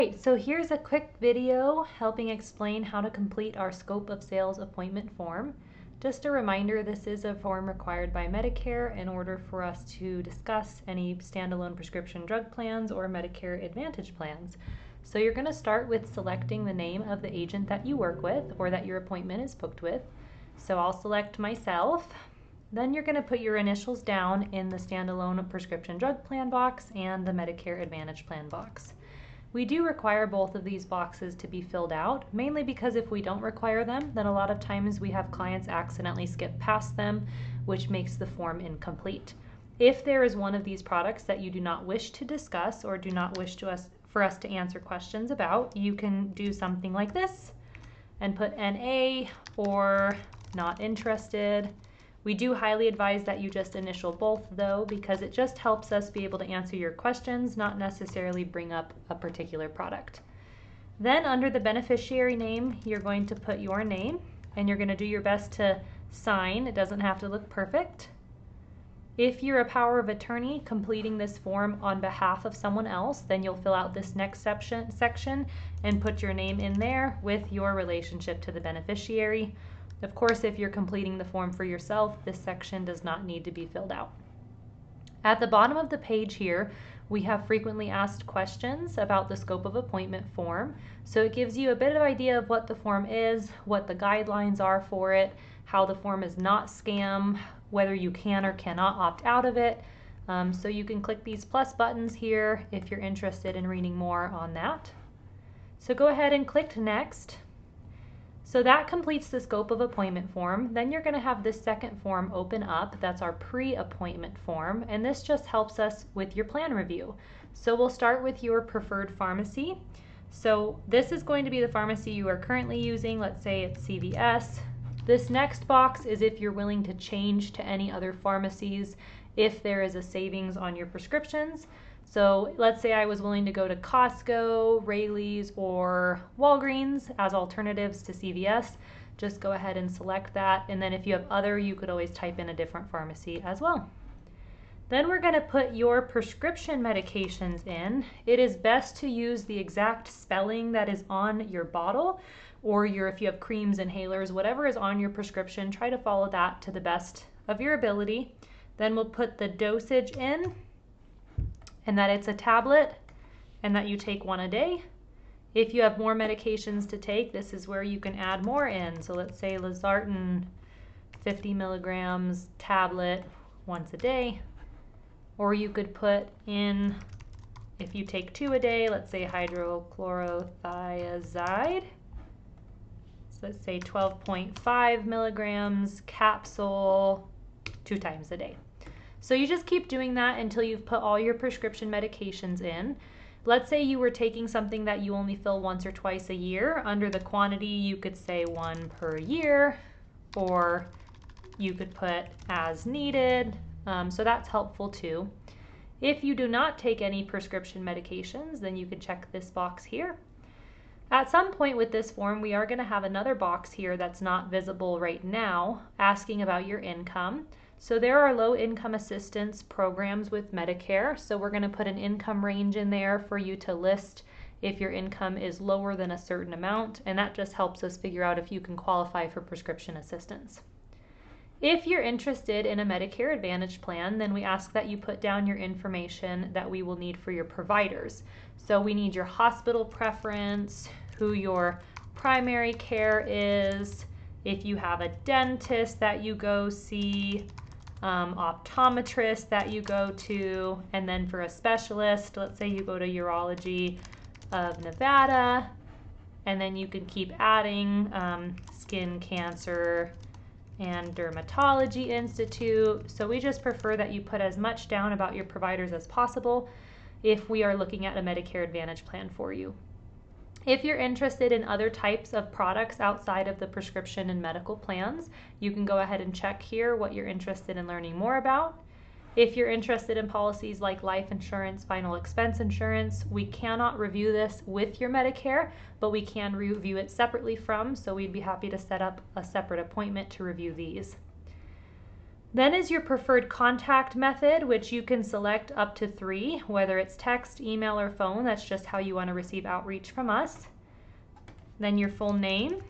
Great, so here's a quick video helping explain how to complete our scope of sales appointment form. Just a reminder, this is a form required by Medicare in order for us to discuss any standalone prescription drug plans or Medicare Advantage plans. So you're going to start with selecting the name of the agent that you work with or that your appointment is booked with. So I'll select myself. Then you're going to put your initials down in the standalone prescription drug plan box and the Medicare Advantage plan box. We do require both of these boxes to be filled out, mainly because if we don't require them, then a lot of times we have clients accidentally skip past them, which makes the form incomplete. If there is one of these products that you do not wish to discuss or do not wish for us to answer questions about, you can do something like this and put NA or not interested. We do highly advise that you just initial both though, because it just helps us be able to answer your questions, not necessarily bring up a particular product. Then under the beneficiary name, you're going to put your name and you're going to do your best to sign. It doesn't have to look perfect. If you're a power of attorney completing this form on behalf of someone else, then you'll fill out this next section and put your name in there with your relationship to the beneficiary. Of course, if you're completing the form for yourself, this section does not need to be filled out. At the bottom of the page here, we have frequently asked questions about the scope of appointment form. So it gives you a bit of idea of what the form is, what the guidelines are for it, how the form is not scam, whether you can or cannot opt out of it. So you can click these plus buttons here if you're interested in reading more on that. So go ahead and click next. So that completes the scope of appointment form. Then you're going to have this second form open up. That's our pre-appointment form, and this just helps us with your plan review. So we'll start with your preferred pharmacy. So this is going to be the pharmacy you are currently using. Let's say it's CVS. This next box is if you're willing to change to any other pharmacies if there is a savings on your prescriptions. So let's say I was willing to go to Costco, Raley's, or Walgreens as alternatives to CVS. Just go ahead and select that. And then if you have other, you could always type in a different pharmacy as well. Then we're going to put your prescription medications in. It is best to use the exact spelling that is on your bottle, or if you have creams, inhalers, whatever is on your prescription, try to follow that to the best of your ability. Then we'll put the dosage in, and that it's a tablet and that you take one a day. If you have more medications to take, this is where you can add more in. So let's say Losartan 50 milligrams tablet once a day. Or you could put in, if you take 2 a day, let's say hydrochlorothiazide. So let's say 12.5 milligrams capsule 2 times a day. So you just keep doing that until you've put all your prescription medications in. Let's say you were taking something that you only fill once or twice a year. Under the quantity, you could say 1 per year, or you could put as needed. So that's helpful too. If you do not take any prescription medications, then you can check this box here. At some point with this form, we are going to have another box here that's not visible right now, asking about your income. So there are low income assistance programs with Medicare. So we're going to put an income range in there for you to list if your income is lower than a certain amount, and that just helps us figure out if you can qualify for prescription assistance. If you're interested in a Medicare Advantage plan, then we ask that you put down your information that we will need for your providers. So we need your hospital preference, who your primary care is, if you have a dentist that you go see, optometrist that you go to, and then for a specialist, let's say you go to Urology of Nevada, and then you can keep adding Skin Cancer and Dermatology Institute. So we just prefer that you put as much down about your providers as possible if we are looking at a Medicare Advantage plan for you. If you're interested in other types of products outside of the prescription and medical plans, you can go ahead and check here what you're interested in learning more about. If you're interested in policies like life insurance, final expense insurance, we cannot review this with your Medicare, but we can review it separately from, so we'd be happy to set up a separate appointment to review these. Then is your preferred contact method, which you can select up to 3, whether it's text, email, or phone. That's just how you want to receive outreach from us. Then your full name,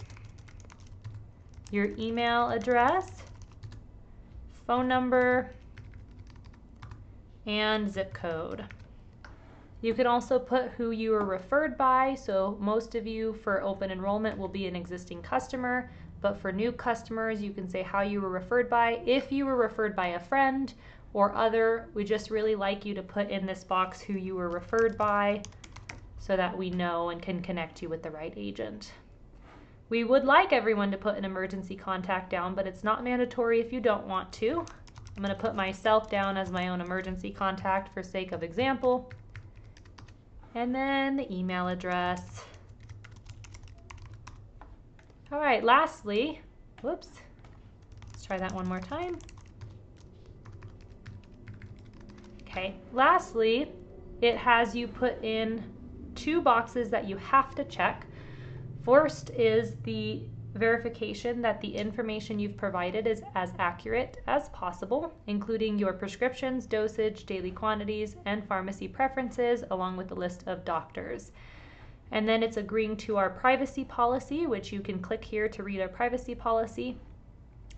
your email address, phone number, and zip code. You can also put who you were referred by. So most of you for open enrollment will be an existing customer, but for new customers, you can say how you were referred by. If you were referred by a friend or other, we just really like you to put in this box who you were referred by so that we know and can connect you with the right agent. We would like everyone to put an emergency contact down, but it's not mandatory if you don't want to. I'm going to put myself down as my own emergency contact for sake of example. And then the email address. All right, lastly, whoops, let's try that one more time. Okay, lastly, it has you put in 2 boxes that you have to check. First is the verification that the information you've provided is as accurate as possible, including your prescriptions, dosage, daily quantities, and pharmacy preferences, along with a list of doctors. And then it's agreeing to our privacy policy, which you can click here to read our privacy policy.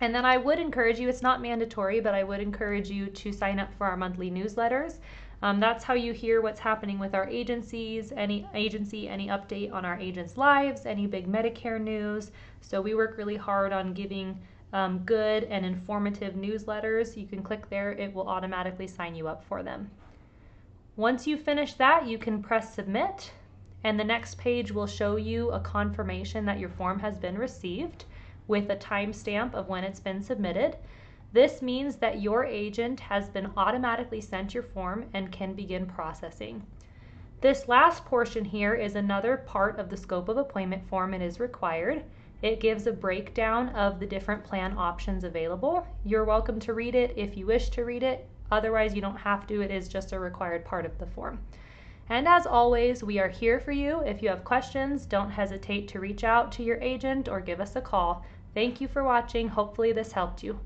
And then I would encourage you, it's not mandatory, but I would encourage you to sign up for our monthly newsletters. That's how you hear what's happening with our agencies, any update on our agents' lives, any big Medicare news. So we work really hard on giving good and informative newsletters. You can click there, it will automatically sign you up for them. Once you finish that, you can press submit, and the next page will show you a confirmation that your form has been received with a timestamp of when it's been submitted. This means that your agent has been automatically sent your form and can begin processing. This last portion here is another part of the scope of appointment form and is required. It gives a breakdown of the different plan options available. You're welcome to read it if you wish to read it. Otherwise, you don't have to. It is just a required part of the form. And as always, we are here for you. If you have questions, don't hesitate to reach out to your agent or give us a call. Thank you for watching. Hopefully this helped you.